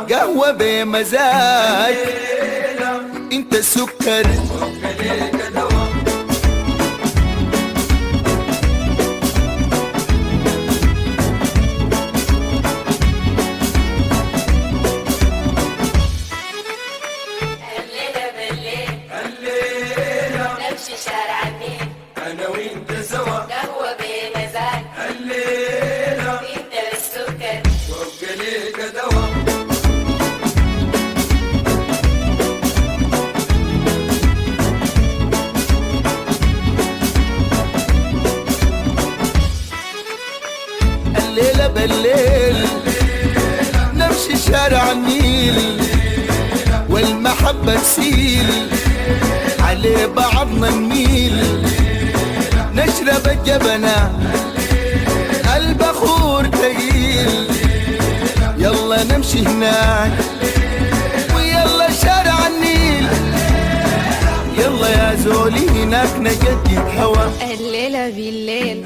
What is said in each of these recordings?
قهوة بمزاج انت السكر نمشي شارع النيل انا وانت سوا قهوة بمزاج الليلة انت السكر وابقى ليك دوا الليلة بالليل نمشي شارع النيل والمحبة تسيل على بعضنا نميل نشرب الجبنة البخور تقيل يلا نمشي هناك ويلا شارع النيل يلا يا زولي هناك نجدد هوا الليلة بالليل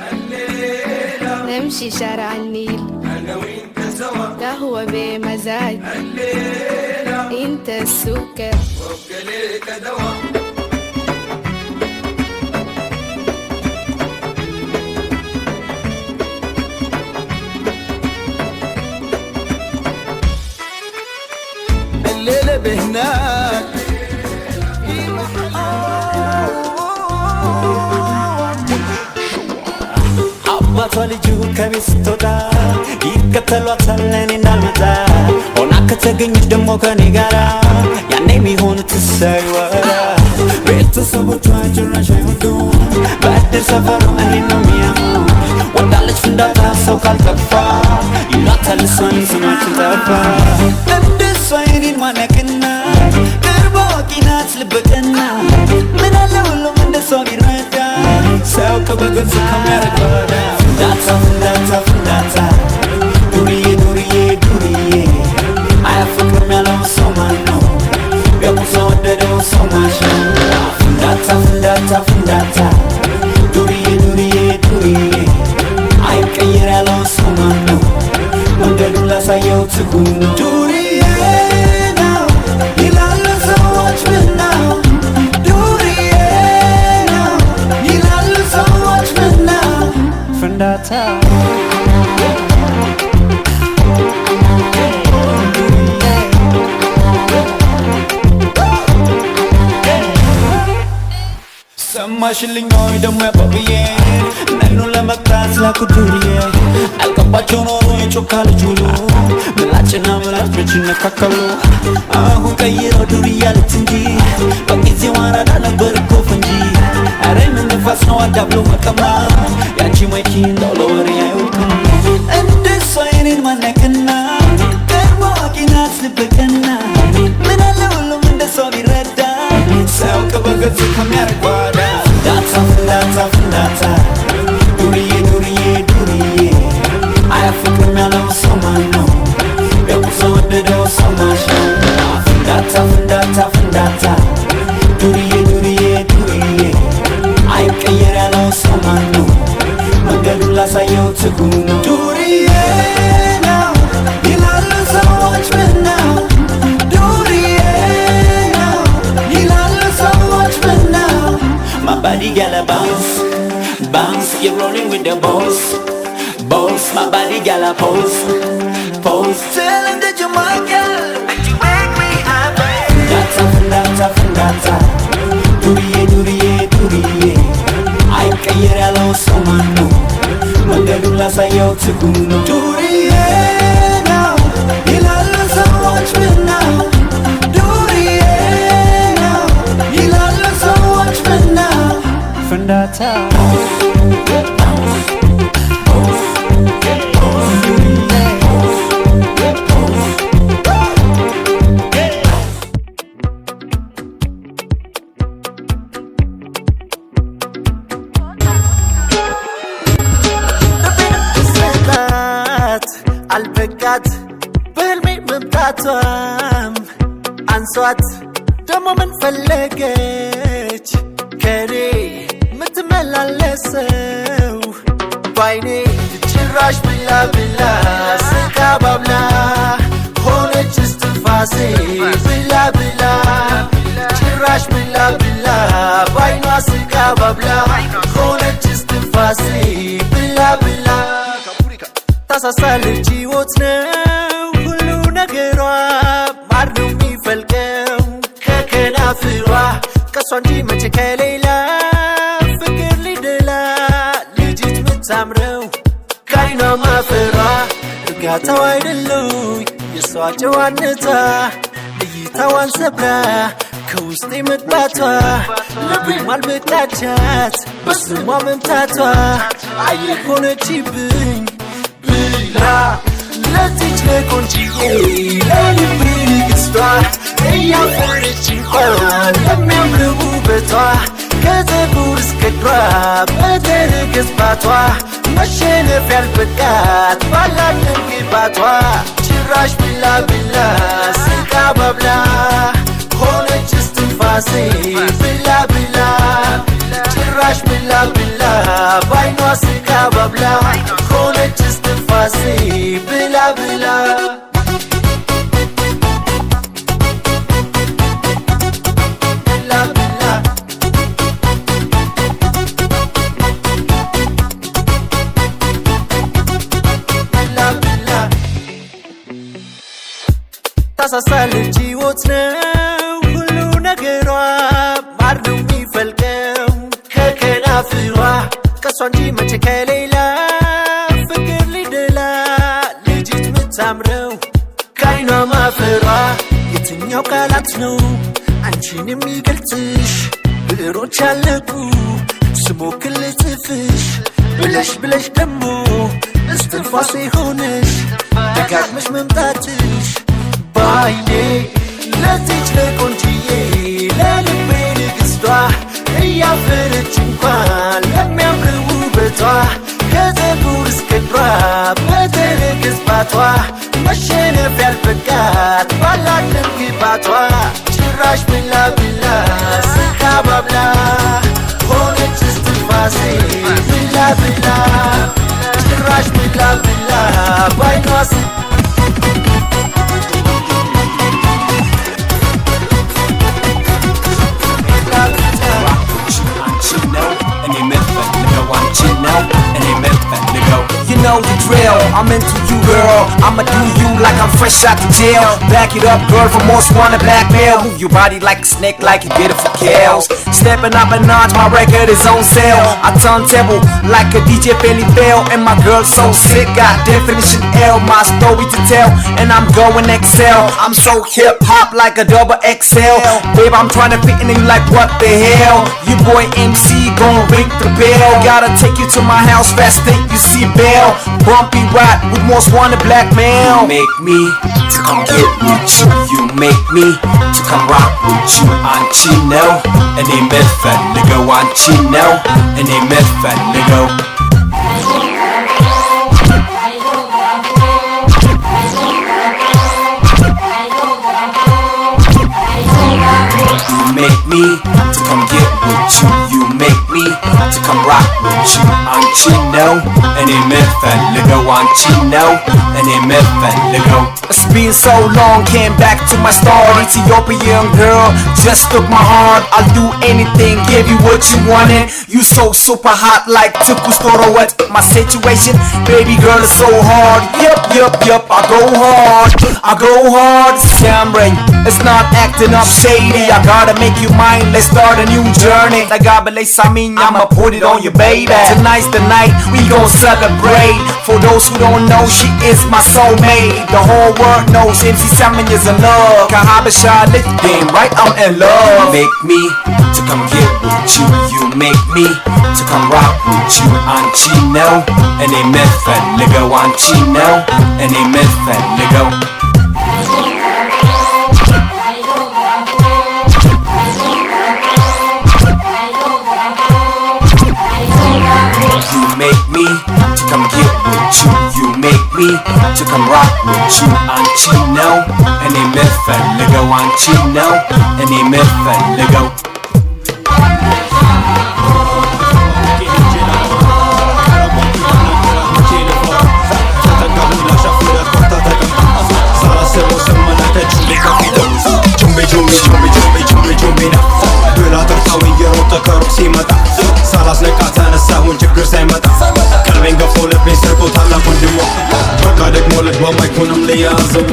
نمشي شارع النيل أنا وإنت سوا قهوة بمزاج الليلة انت السكر وابقى ليك دوا الليلة بهناك አባቷ ልጁ ከቤት ስትወጣ ይከተሏታል እኔ እንዳልመጣ ሆና ከተገኘች ደሞ ከኔ ጋራ ያኔ የሚሆኑት ሳይወራ ቤተሰቦቿ ጭራሽ አይወዱም በእድር ሰፈሩ እኔን ነው የሚያሙ ወዳለች ፍንዳታ ሰው ካልጠፋ ይሏታል እሷን ስማችን ጠፋ እንደሷ የኔን ማነቅና ቅርብ አዋቂ ናት ልበቀና ምን አለ ሁሉም እንደሷ ቢረዳ ሰው ከበገጽ ከሚያረግ ወዳ ፍንዳታ ፍንዳታ ፍንዳታ ዱርዬ ዱርዬ ዱርዬ አያፍቅርም ያለው ሰው ማን ነው ገቡሳ ወደደው ሰው ማሸን ፍንዳታ ፍንዳታ ፍንዳታ ዱርዬ ዱርዬ ዱርዬ አይቀየር ያለው ሰው ማን ነው መንገዱን ላሳየው ትጉኝ ነው ዱርዬ ነው ይላሉ ሰዎች ምን ነው ዱርዬ ነው ይላሉ ሰዎች ምን ነው ፍንዳታ ሰማሽልኝ ወይ ደሞ ያባብዬ ነኑን ለመቅጣት ላኩ ዱርዬ አልገባቸው ኖሮ የጮካ ልጅ ሁሉ ምላጭና ምላጭ መች ይነካከሉ አሁን ቀይረው ዱርዬ አሉት እንጂ በጊዜው አራዳ ነበር እኮ ፈንጂ ኧረ ምን ንፋስ ነው አዳብሎ መቀማ ያንቺ መኪ እንዳው ለወሬ አይወድቅም እንደሷ የኔን ማነቅና ቀርቦ አዋቂ ናት ልበቀና ምን አለ ሁሉም እንደሷ ቢረዳ ሰው ከበገጽ ከሚያረግ ባዳ ፍንዳታ ፍንዳታ ፍንዳታ ዱርዬ ዱርዬ ዱርዬ አያፍቅርም ያለው ሰው ማን ነው ገቡሳ ወደደው ሰው ማሸን ፍንዳታ ፍንዳታ ፍንዳታ ዱርዬ ዱርዬ ዱርዬ አይቀየር ያለው ሰው ማን ነው መንገዱን ላሳየው ትጉኝ ነው ዱርዬ ነው ይላሉ ሰዎች ምን ነው ዱርዬ ነው ይላሉ ሰዎች ምን ነው My body gotta bounce, bounce, you're rolling with the boss, boss, my body gotta pose, pose. Tell him that you're my girl, that you make me happy. Fundata, fundata, fundata, duriye, duriye, duriye. Ay kayer yalo somano, mangadun lasayaw tiguno. Duriye now, ilalo sa watch me now. Duriye now, ilalo sa watch me now. Fundata. አልበቃት በህልሜ መምጣቷም አንሷት ደሞ ምን ፈለገች ከኔ ምትመላለሰው ባይኔ ጭራሽ ብላ ብላ ስቃ ባብላ ባብላ ሆነች እስትንፋሴ ብላ ብላ ታሳሳለች ሕይወት ነው ሁሉ ነገሯ ማር ነው የሚፈልቀው ከከናፍሯ ከሷ እንጂ መቼ ከሌላ ፍቅር ሊደላ ልጅት ምታምረው ከዓይኗ ማፈሯ እርጋታው አይደለው የሷ ጨዋነቷ እይታዋን ሰብራ ከውስጤ መግባቷ ልቤም አልበቃቻት በስሟ መምታቷ አየር ሆነችብኝ ብላ ለዚች ለቆንጅዬ ለልቤ ንግሥቷ እያፈረች እንኳን ለሚያምር ውበቷ ከፀጉር እስከ እግሯ በተረገዝባቷ መሸነፍ ያልበቃት ባላት ግባቷ ጭራሽ ብላ ብላ ስቃ ባብላ ሆነች እስትንፋሴ ብላ ብላ ጭራሽ ብላ ብላ ባይኗ ስቃ ባብላ ሆነች እስትንፋሴ ብላ ብላ ታሳሳለች ሕይወት ነው ሁሉ ነገሯ ማር ነው የሚፈልቀው ከከናፍሯ ከሷ እንጂ መቼ ከሌላ ፍቅር ሊደላ ልጅት ምታምረው ከዓይኗ ማፈሯ የትኛው ቃላት ነው አንቺን የሚገልጽሽ ብዕሮች አለቁ ስሞክር ልጽፍሽ ብለሽ ብለሽ ደሞ እስትንፋሴ ሆነሽ ደጋግመሽ መምጣትሽ ባይኔ ለዚች ለቆንጅዬ ለልቤ ንግሥቷ እያፈረች እንኳን ለሚያምር ውበቷ ከፀጉር እስከ እግሯ በተረገዝባቷ መሸነፍ ያልበቃት ባላት ግባቷ ጭራሽ ብላ ብላ ስቃ ባብላ ሆነች እስትንፋሴ ብላ ብላ ጭራሽ ብላ ብላ ባይኗ You know the drill, I'm into you girl I'ma do you like I'm fresh out the jail Back it up girl, for most wanna blackmail Move your body like a snake like you get it for kills Stepping up a notch, my record is on sale I turntable like a DJ Philly Bell And my girl so sick, got definition L My story to tell, and I'm going XL I'm so hip hop like a double XL Babe, I'm trying to fit in you like what the hell You boy MC gon' ring the bell Gotta take you to my house fast, think you see Bell Bumpy rap with most wanted blackmail You make me to come get with you You make me to come rock with you Anchi know, and they met fat nigga Anchi know, and they met fat nigga You make me to come get with you You make me to come rock with you Anchi know, and they met fat nigga Anchi know, and they met fat nigga It's been so long, came back to my start Ethiopian girl, just took my heart I'll do anything, give you what you wanted You so super hot like Tukus Torowat My situation, baby girl is so hard Yup, I go hard Samrain, it's not acting up shady I gotta make you mine, let's start a new journey I'ma put it on you baby Tonight's the night, we gon' celebrate For those who don't know, she is my soulmate The whole world knows MC Salmon is in love Kahabasha, let the game right, I'm in love You make me to come get with you You make me to come rock with you Anchi know, and they met fat nigga Anchi know, and they met fat nigga You make me to come get with you You make me to come rock with you Anchi know, and they met fat nigga Anchi know, and they met fat nigga ጁምቤ ጁምቤ ጁምቤ ጁምቤ ጁምቤ ጁምቤ ና ብላ ተርታዊ የሮጠ ከሩቅ ሲመጣ ችግር ሳይመጣ ቀልቤን ገፎ ልቤን ሰርቆ ታላቅ ወንድሟ በቃ ደግሞ ልግባ ማይኮንም ለያዘው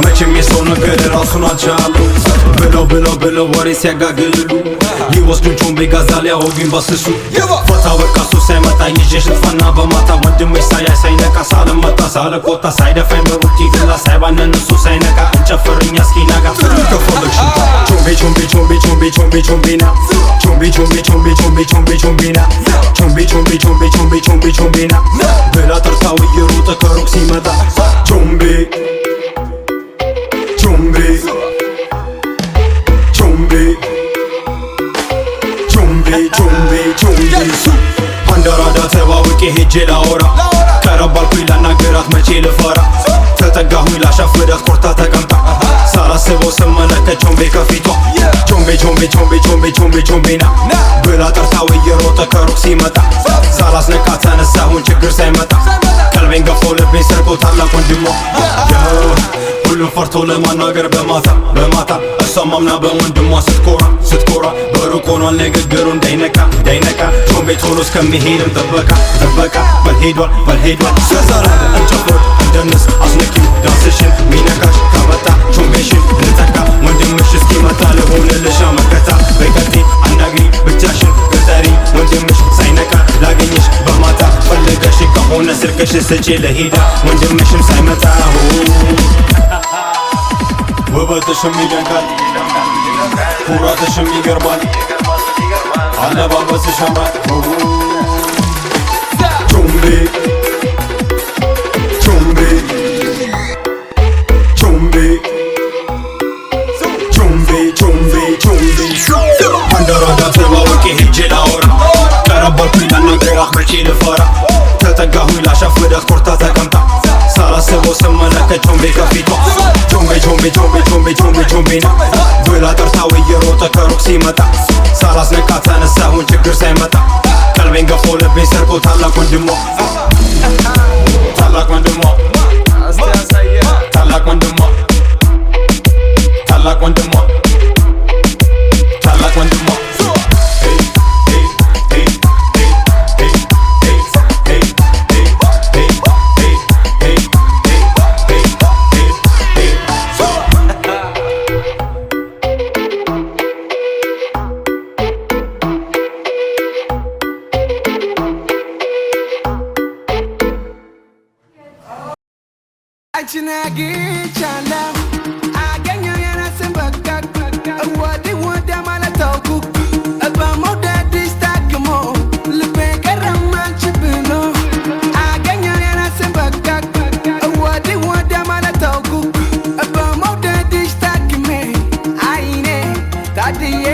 መቼም የሰው ነገር ራሱን አልቻለው ብለው ወሬ ሲያጋግሉ ሊወስዱን ጮምቤ ጋዛ ሊያወጉኝ ባስሱ ፈታ በቃ እሱ ሳይመጣ ይዤሽ ልጥፋና በማታ ወንድምሽ ሳያይ ሳይነቃ ሳልመጣ ሳልቆጣ ሳይደፋኝ በቡቲ ግላ ሳይባነን እሱ ሳይነቃ እንጨፍርኛ እስኪነጋ ከፈለግሽ ቾምቤና ቾምቤና ብላ ጠርታው እየሮጠ ከሩቅ ሲመጣ ቾምቤ አንድ አራዳ ተዋውቄ ሄጄ ላወራ ቀረባልኩኝ ላናገራት መቼ ልፈራ ተጠጋሁኝ ላሻፍዳት ኮርታ ተቀምጣ ሳላስበው ስመለከት ቾምቤ ከፊቷ ቾምቤና ብላ ጠርታው እየሮጠ ከሩቅ ሲመጣ ሳላስነቃ ተነሳሁን ችግር ሳይመጣ ቀልቤን ገፎ ልቤን ሰርቆ ታላቅ ወንድሟ ሁሉም ፈርቶ ለማናገር በማታ እሷም አምና በወንድሟ ስትኮራ በሩቅ ሆኗል ንግግሩ እንዳይነቃ ቾምቤ ቶሎ እስከሚሄድም ጥበቃ በልሄዷል ስለዛሬ እንጨፍር እንደንስ አስነኪው ዳንስሽን ሚነካሽ ከመጣ ቾምቤሽን ልንጠቃ ወንድምሽ እስኪመጣ ልሆንልሽ መከታ በቀጤ አናግሪ ብቻሽን ገጠሪ ወንድምሽ ሳይነቃ ላገኝሽ በማታ ፈልገሽ ከሆነ ስልክሽ ስጪ ለሄዳ ወንድምሽም ሳይመጣ ውበትሽም ይደንቃል ኩራትሽም ይገርማል አለባበስሽ ያምራል ቾምቤ አንድ አራዳ ተዋውቄ ሄጄ ላወራ ቀረባልኩኝ ላናገራት መቼ ልፈራ ተጠጋሁኝ ላሻፍዳት ኮርታ ተቀምጣ ሳላስበው ስመለከት ቾምቤ ከፊቷ ቾምቤና ብላ ጠርታው እየሮጠ ከሩቅ ሲመጣ ሳላስነቃ ተነሳሁን ችግር ሳይመጣ ቀልቤን ገፎ ልቤን ሰርቆ ታላቅ ወንድሟ አችናግቻለሁ አገኘው የራስን በቃት ወደ ማለት ታውቁ በመውደድሽ ታክሞ ልቤ ቀረማች ብሎ አገኘው የራስን በቃት ወደ ማለት ታውቁ በመውደድሽ ታክሜ አይኔ ታድዬ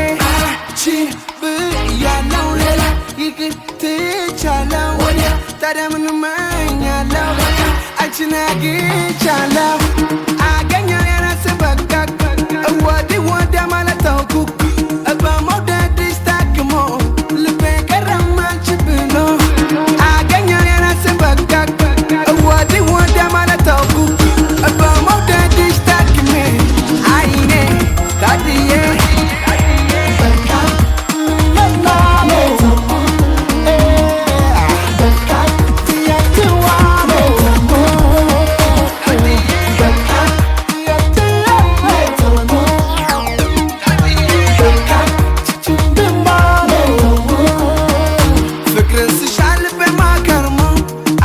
ቺን ብያለው ሌላ ይቅር ትቻለው ወዲያ ታዲያ ምን እመኛለሁ አችናግቻለሁ አገኘው የራስን በቃት ወደ ማለት ታውቁ በመውደድሽ ታክሞ ልቤ ቀረማች ብሎ አገኘው የራስን በቃት ወደ ማለት ታውቁ በመውደድሽ ታክሜ አይኔ ታድዬ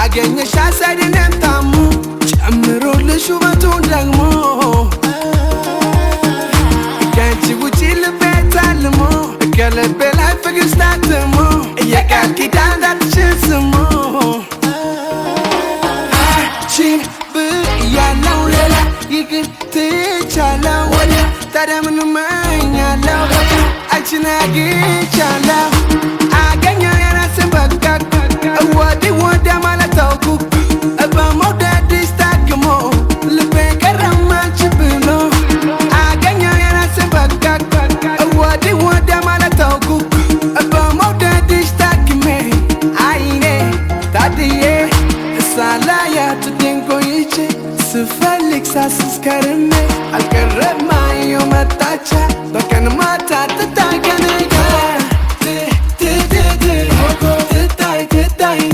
አገኘሽ አሳይደንም ታሙ ጨምሮልሽ ውበቱን ደግሞ ከአንቺ ውጪ ልቤ ታልሞ ከልቤ ላይ ፍቅር ስታትሞ የቃል ኪዳን ዳትሽን ስሞ ቺን ብያለው ሌላ ይቅር ትቻለው ወዲያ ታዲያ ምን እመኛለሁ አችናግቻለሁ አገኘው የራስን በቃት ወደ ማለት ታውቁ በመውደድሽ ታክሞ ልቤ ቀረማች ብሎ አገኘው የራስን በቃት ወደ ማለት ታውቁ በመውደድሽ ታክሜ አይኔ ታድዬ ሳላያት ቆይቼ ስፈልግ ሳስስ ከርሜ አልቀረማየው መጣቻ በቀን ማታ ትታይ ከኔ ጋር ትታይ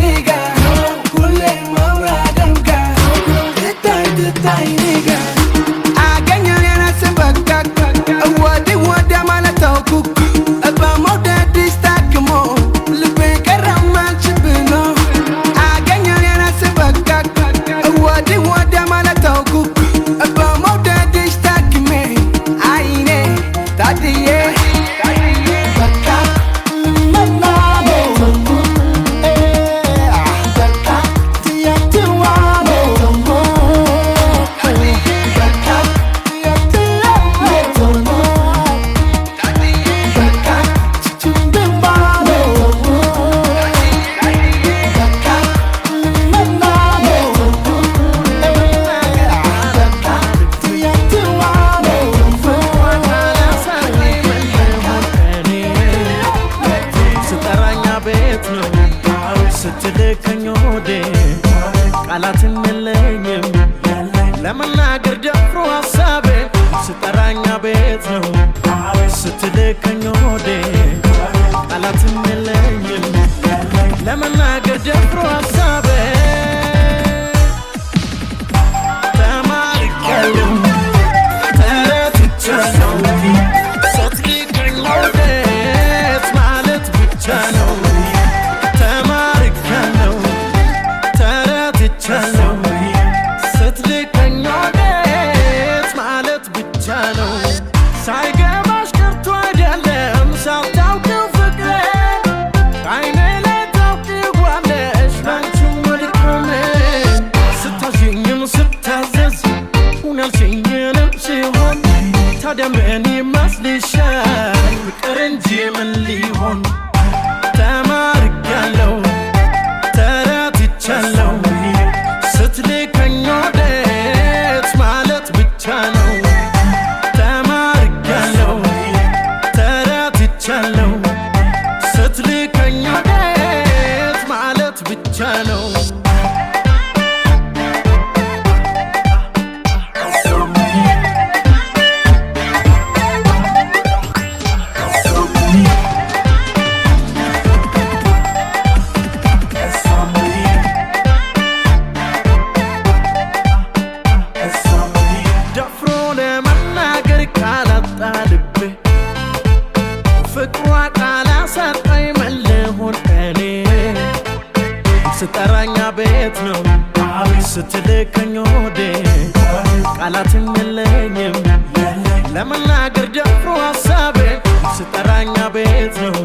ስጠራኛ ቤት ነው ስትልከኝ ወዴ ቃላትም የለኝም ለመናገር ደፍሮ ሀሳቤ ተማርኬያለሁ ተረድቻለሁ ስትልከኝ ወዴት ማለት ብቻ ነው ተማርኬያለሁ ተረድቻለሁ ስትልከኝ ወዴት ማለት ብቻ ነው ሳይገባሽ ቀርቶ አይደለም ሳታውቂው ፍቅሬ አይኔ ላይ ታውቂዋለሽ ባንቺም ወድቆሜ ስታዥኝም ስታዘዝ ሁን ያልሽኝንም ሲሆን ታዲያ ምን ይመስልሻል ፍቅር እንጂ ምን ሊሆን ተማርኬያለሁ ተረድቻለሁ ስትልከኝ ወዴት ማለት ብቻ ነው ተማርኬያለሁ ተረድቻለሁ ስትልከኝ ወዴት ማለት ብቻ ነው ደፍሮ ለመናገር ካላጣ ልቤ ፍቅሯ ቃል አሳጣኝ መለሆን እኔ ስጠራኛ ቤት ነው ስትልከኝ ወዴ ቃላትም የለኝም ለመናገር ደፍሮ ሀሳቤ ስጠራኛ ቤት ነው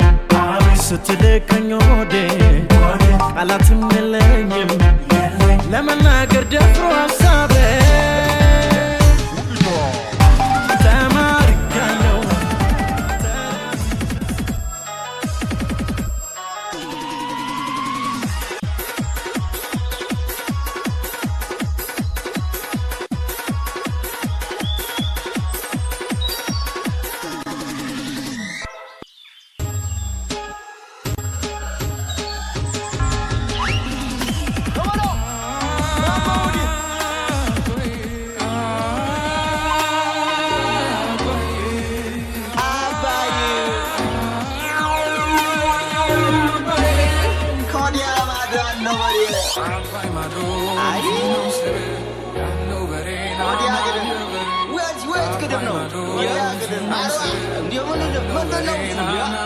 ስትልከኝ ወዴ ቃላትም የለኝም ለመናገር ደፍሮ ሀሳቤ ተማርኬያለሁ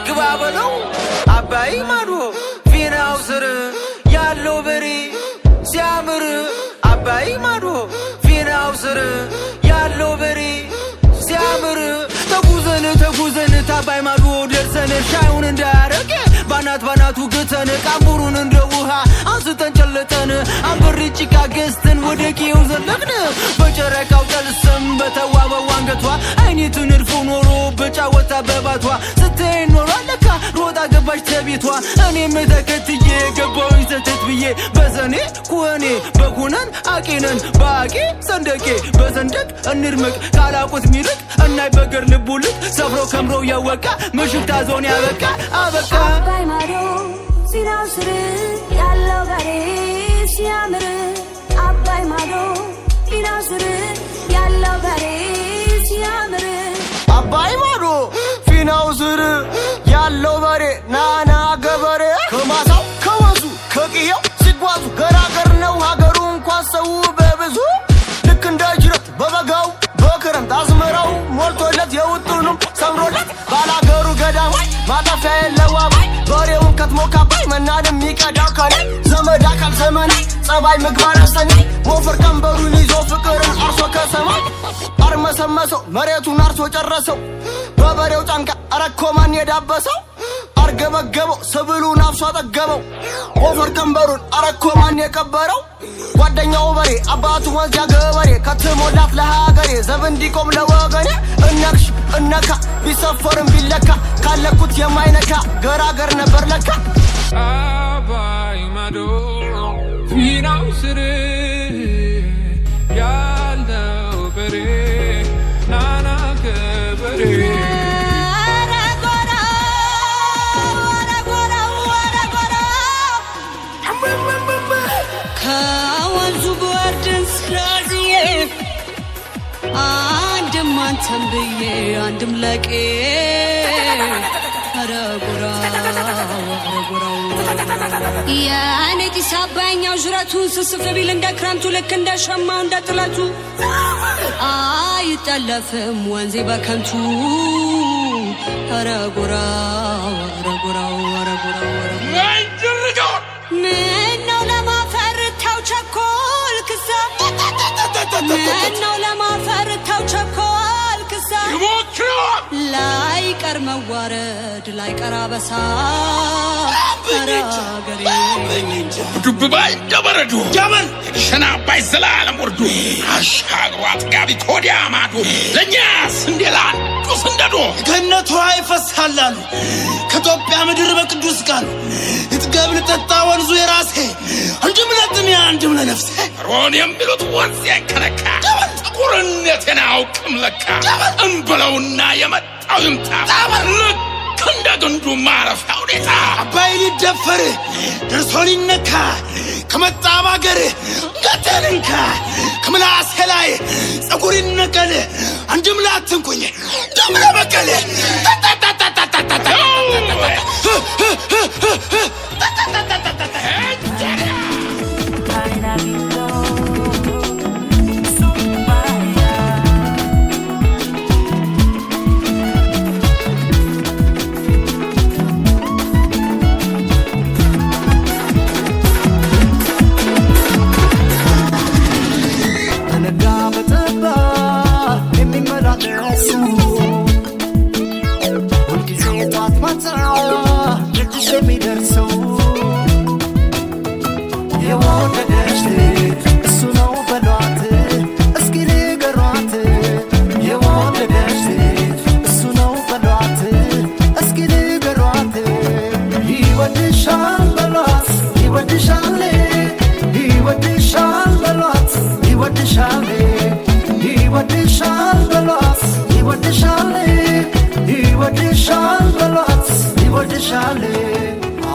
ግባበለው አባይ ማዶ ፊናው ስር ያለው በሬ ሲያምር አባይ ማዶ ፊናው ስር ያለው በሬ ሲያምር ተጉዘን ታባይ ማዶ ደርሰን ሻዩን እንዳያረግ ባናቱ ግተን ቃምቡሩን እንደ ውሃ አንስተን ጨልጠን አንበሪ ጭቃ ገዝተን ወደ ቄው ዘለቅን በጨረቃው ጠልሰም በተዋበው አንገቷ አይኔቱ ንድፉ ኖሮ በጫወታ በባቷ ስትሄድ ኖሯ ለካ ሮጣ ገባች ተቤቷ እኔም ተከትዬ ገባሁኝ ሰተት ብዬ በዘኔ ኩህኔ በኩነን አቄነን በአቄ ሰንደቄ በሰንደቅ እንድምቅ ካላቁት ሚርቅ እናይ በገር ልቡልቅ ሰፍሮ ከምሮ ያወቃ ምሽግ ታዞን ያበቃ አበቃ አባይ ማዶ ሲናው ስር ያለው በሬ ሲያምር አባይ ማዶ ሲናው ስር ያለው በሬ ሲያምር አባይ ማዶ ፊናው ስር ያለው በሬ ናና ገበሬ ከማሳው ከወንዙ ከቅየው ሲጓዙ ገራገር ነው ሀገሩ እንኳን ሰው በብዙ ልክ እንደ ጅረት በበጋው በክረምት አዝመራው ሞልቶለት የውጡንም ሰምሮለት ባላገሩ ገዳማይ ማጠፊያ የለው አባይ በሬውን ከትሞ ካባይ መናንም የሚቀዳው ከላይ ዘመድ አካል ዘመናይ ጸባይ ምግባር አስተኛይ ሞፈር ቀንበሩን ይዞ ፍቅርን አርሶ ከሰማይ አርመሰመሰው መሬቱን አርሶ ጨረሰው በበሬው ጫንቃ አረኮማን የዳበሰው አርገበገበው ሰብሉን አፍሶ አጠገበው ሞፈር ቀንበሩን አረኮማን የቀበረው ጓደኛው በሬ አባቱ ወንዝ ያገበሬ ከትሞላት ለሀገሬ ዘብ እንዲቆም ለወገኔ እነክሽ እነካ ቢሰፈርም ቢለካ ካለኩት የማይነካ ገራገር ነበር ለካ አባይ ማዶ ፊናው ስር ያለው በሬ ናና ገበሬ ከወንዙ ጎርድን ስላዝዬ አንድም አንተም ብዬ አንድም ለቄ የእኔ ጢስ አባይኛው ዥረቱን ስስፍ ቢል እንደ ክረምቱ ልክ እንደ ሸማው እንደ ጥለቱ አይጠለፍም ወንዜ በከንቱ ረጉራው ምነው ለማፈር ተው ቸኮል ክሳ ምነው ለማፈር ተው ቸኮል ክሳ ላይቀር መዋረድ ላይቀር አበሳ አገሬ ዱብ ባይ ደበረዱ ጀመን ሸና ባይ ዘላለም ወርዱ አሻግሯት ጋቢ ኮዲያ ማዱ ለኛስ እንደላል ዱስንደዶ ገነቱ አይፈሳላሉ ከኢትዮጵያ ምድር በቅዱስ ቃል እጥገብን ጠጣ ወንዙ የራሴ አንድም ለጥም አንድም ለነፍሴ ሮን የሚሉት ወንዝ ያከረካ ጥቁርነቴን አውቅም ለካ እንበለውና የመጣው ይምጣ እንደ ግንዱ ማረፊያው ኔታ አባይ ሊደፈር ደርሶ ሊነካ ከመጣ ባገር ገተንንካ ከምላሴ ላይ ጸጉር ይነቀል አንድም ላትንኩኝ ደም ለበቀል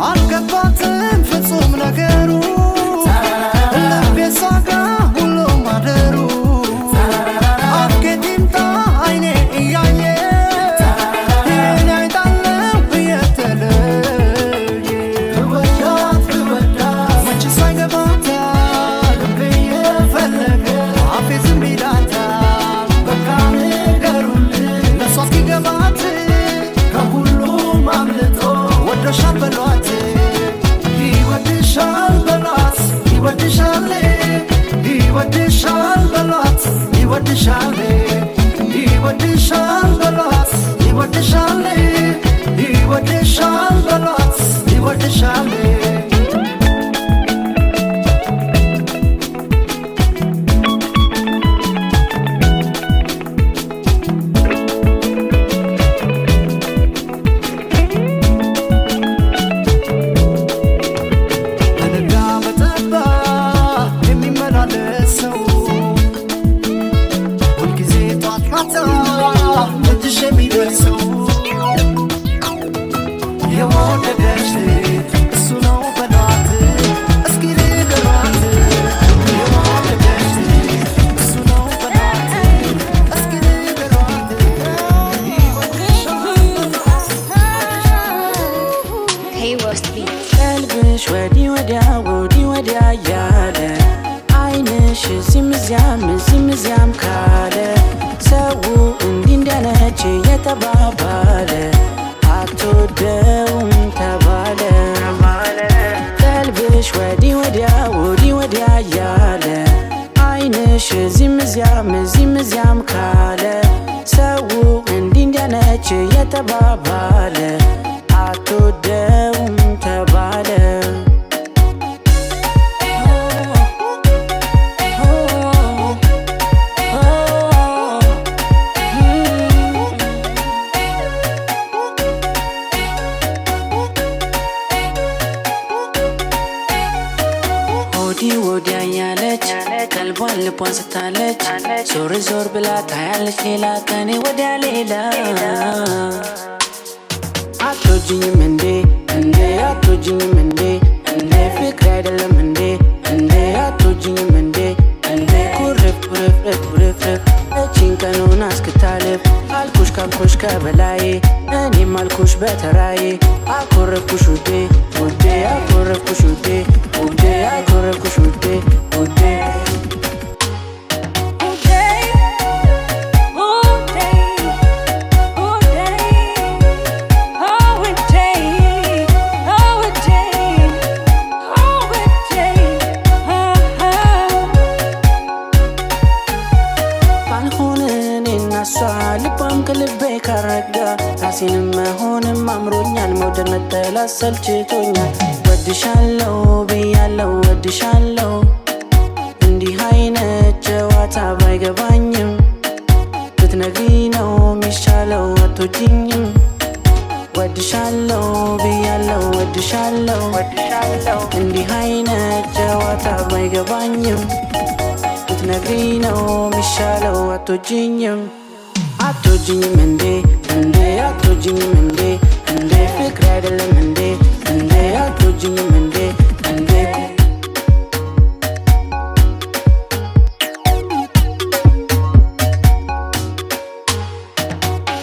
አልገባትም ፍጹም ነገሩ ለቤሳጋ ሁሉ ማደሩ አፍጌቲምታ አይኔ እያየ ይህን አይጣለም እየተለየ ብወዳት መች ሳይገባታል ብየፈለገ አፌ ዝም ይላታል በቃ ንገሩልን ለሷ እስኪገባት ከሁሉም አምልጦ ወዶሻል በሏት ይወድሻል በሏት ይወድሻል ይወድሻል በሏት ይወድሻል ይወድሻል በሏት ይወድሻል ይወድሻል በሏት ይወድሻል ዝምዝም ካለ ሰው እንዲህ እንደነች የተባባለ አትወደውም ተባለ ቀልብሽ ወዲህ ወዲያ ያለ አይንሽ ዝምዝም ካለ ሰው እንዲህ እንደነች የተባባለ አትወደውም ተባለ ቀልቧን ልቧን ስታለች ዞር ዞር ብላ ታያለች ሌላ ከኔ ወዲያ ሌላ አትወጂኝም እንዴ አትወጂኝም እንዴ ፍቅር አይደለም እንዴ አትወጂኝም እንዴ ኩርፍ እቺን ቀኑን አስክታልፍ አልኩሽ ካልኩሽ ከበላይ እኔም አልኩሽ በተራዬ አኮረፍኩሽ ውዴ ውዴ አኮረፍኩሽ ውዴ ውዴ አኮረፍኩሽ ውዴ ውዴ ራሴንም መሆንም አምሮኛል መውደድ መጠላት ሰልችቶኛል ወድሻለው ብያለው ወድሻለው እንዲህ አይነት ጨዋታ ባይገባኝም ብትነግሪ ነው ሚሻለው አትወጂኝም ወድሻለው ብያለው ወድሻለው እንዲህ አይነት ጨዋታ ባይገባኝም ብትነግሪ ነው ሚሻለው አትወጂኝም አትወጂኝም እንዴ እንዴ አትወጂኝም እንዴ እንዴ ፍቅር አይደለም እንዴ እንዴ አትወጂኝም እንዴ እንዴ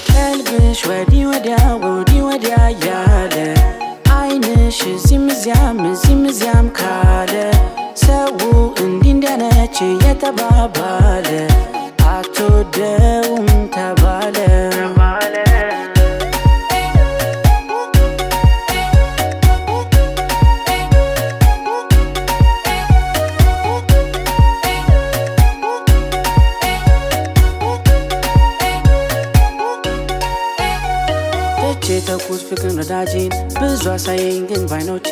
ቀልብሽ ወዲህ ወዲያ ያለ አይንሽ እዚህም እዚያም ካለ ሰው እንዲህ እንደነች የተባባለ አትወደውም ተባለ ተኩስ ፍቅር ነዳጄን ብዙ አሳየኝ ግን ባይኖቼ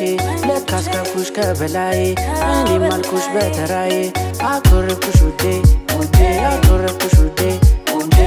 ለካስ ካልኩሽ ከበላይ እኔም አልኩሽ በተራዬ አኮረፍኩሽ ውዴ ውዴ አኮረፍኩሽ ውዴ ውዴ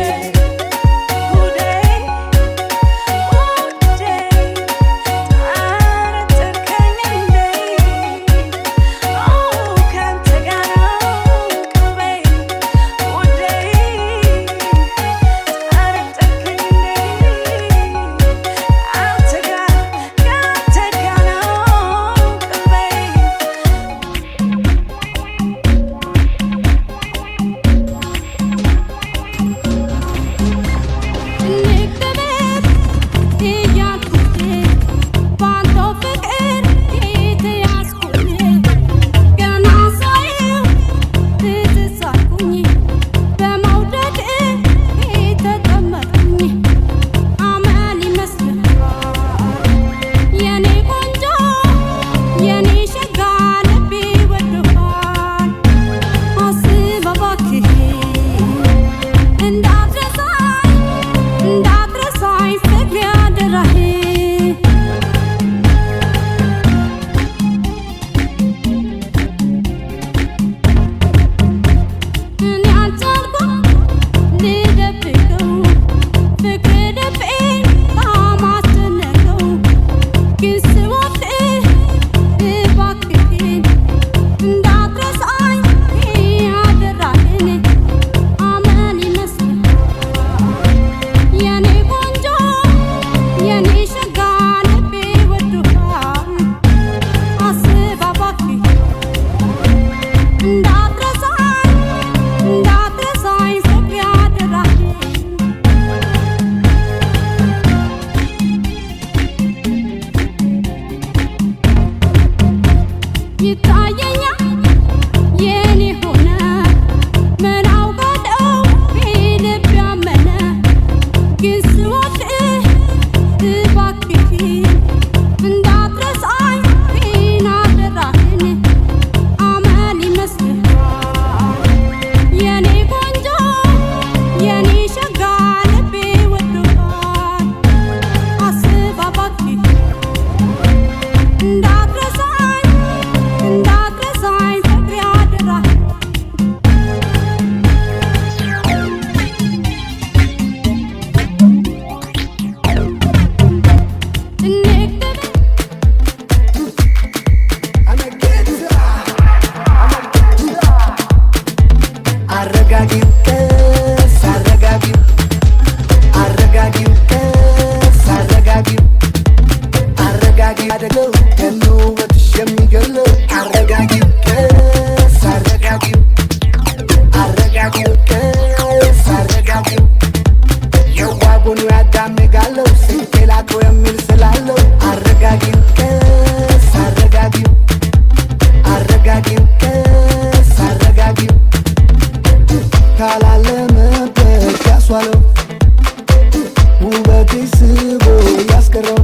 ስቦ ያስቀረው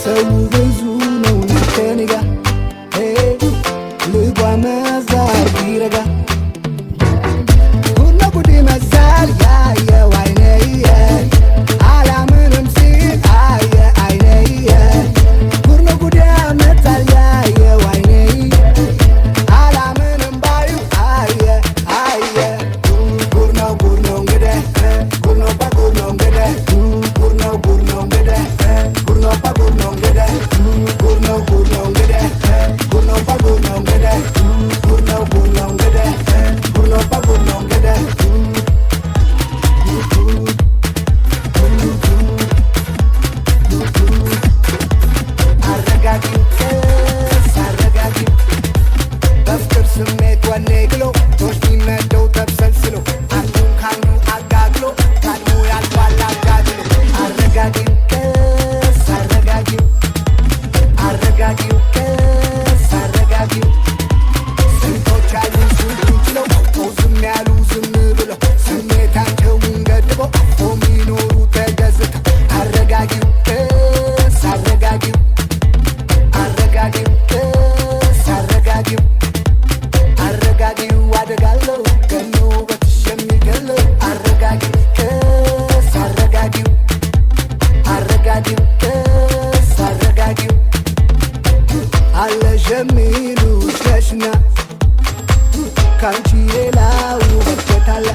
ሰው ብዙ ነው ከኔ ጋር ልቧ መዛር ቢረጋ ጉድ ጉድ መዛል ያየው አይኔ አላምንም ሲል አየ አይኔ ጉድ ጉድ ያመጣል ያየው አይኔ አላምንም ባዩ አየ አየ ጉድ ነው እንግዲህ ጉድ ነው እንግዲህ ጉድ ነው እንግዲህ ጉድ ነው እንግዲህ ጉድ ነው እንግዲህ ጉድ ነው እንግዲህ ጉድ ነው እንግዲህ ጉድ ነው እንግዲህ አረጋጊው አረጋጊው በፍቅር ስሜት ወኔ ግሎ ቶሽ ሚነደው ተብሰልስሎ አንዱን ካንዱ አጋግሎ ካድሞ ያልባል አጋግሎ አረጋጊው አረጋጊው አረጋጊው አረጋጊው ስንቶች ያሉ ስንቱን ችለው ዝም ያሉ ዝም ብለው ስሜታቸውን ገድበው የሚኖሩ ተገዝተው አረጋጊው አረጋጊው አረጋጊው አረጋጊው አረጋጊው አደጋለው ገኖ በትሽ የሚገለው አረጋጊው አረጋጊው አረጋጊው አረጋጊው አለሽ የሚሉሽ ነሽና ካንቺ ሌላ ውበት አለ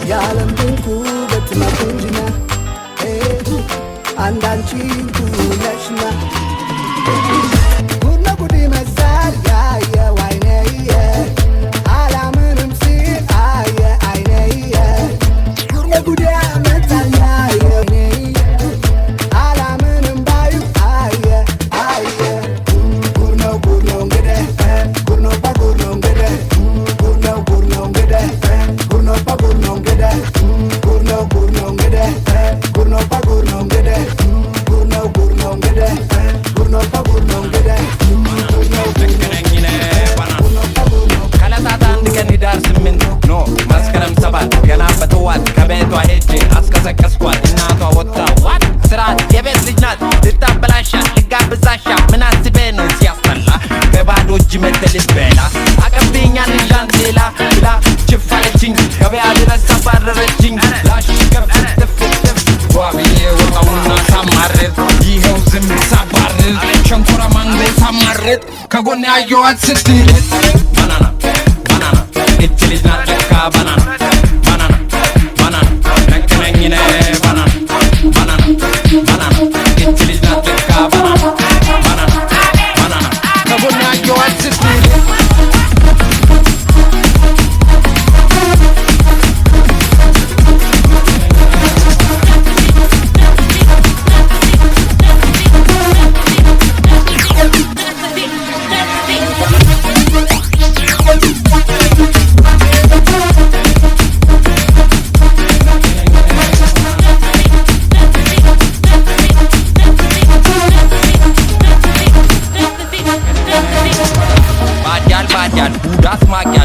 የዓለም ድንቅ ውበት ማቆንጅና አንዳንቺ እንቱ ነሽና ጉድ ነው ጉድ ይመዛል ያየው አይኔ አላምንም ሲል አየ አይኔ ጉድ ነው ጉድ ያመጣል ያየው አይኔ አላምንም ባዩ አየ አየ ጉድ ነው እንግዲህ ጉድ ነው እንግዲህ ጉድ ነው እንግዲህ ጉድ ነው እንግዲህ ጉድ ነው እንግዲህ ጉድ ነው እንግዲህ ጉድ ነው እንግዲህ ጉድ ነው እንግዲህ ከዕለታት አንድ ቀን ኅዳር 8 ኖ መስከረም 7 ገና በጠዋት ከቤቷ ሄጄ አስቀሰቀስኳት። እናቷ ወጥታ ዋት ስርዓት የቤት ልጅ ናት ልታበላሻት ልጋብዛሻ ምን አስቤ ነው ሲያስጠላ በባዶ እጅ መተልስ በላ አቀብኛለሽ ሌላ ብላ ችፍ አለችኝ ገበያ ድረስ አባረረችኝ ላሽ ከፍትፍትፍ ዋብዬ ወጣውና ሳማርጥ ይኸው ዝም ሳባርጥ ሸንኮራ ማንጎ ሳማርጥ ከጎን ያየዋት ስትልጥ ባናና ባናና እች ልጅ ናት ለካ ባናና ባናና ባናና ነክነኝነ ባናና ባናና ባናና እች ልጅ ናት ለካ ባናና ባናና ባናና ከጎን ያየዋት ስትልጥ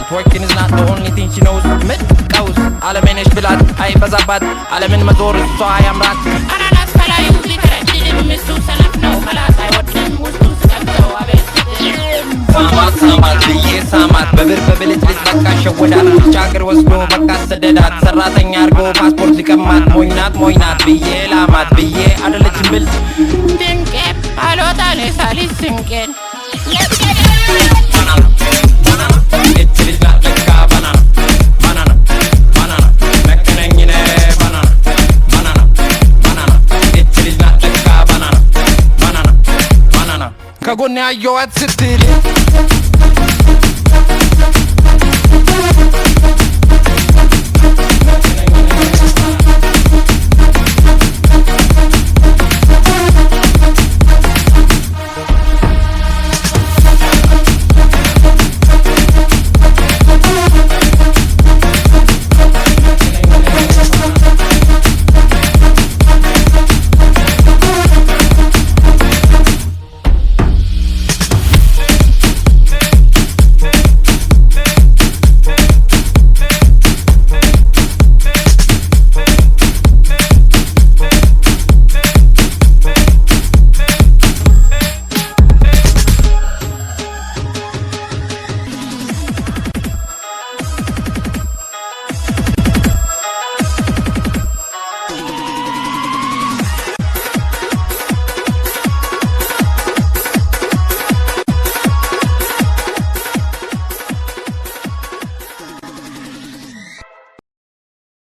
Twerking is not the only thing she knows. ምትቀውስ አለሜነሽ ብላት አይበዛባት አለምን መዞር እሷ ያምራት አናናስ ከላዩ ሊከረችልም እሱ ሰነፍ ነው መላት አይወድም ውስጡ ስቀምጠው አቤት ሳማት ብዬ ሳማት በብር በብልጭ ልጭ በቃ ሸወዳት ውጭ አገር ወስዶ በቃ ሰደዳት ሰራተኛ አርጎ ፓስፖርት ሊቀማት ሞኝናት ብዬ ላማት ብዬ አደለችን ብልጥ ድንቄ አልወጣኔ ሳሊስ ስንቄን እች ልጅ ናት ለካ ባናና ባናና ባናና ነክነኝነ ባናና ባናና ባናና እች ልጅ ናት ለካ ባናና ባናና ባናና ከጎን ያየዋት ስትል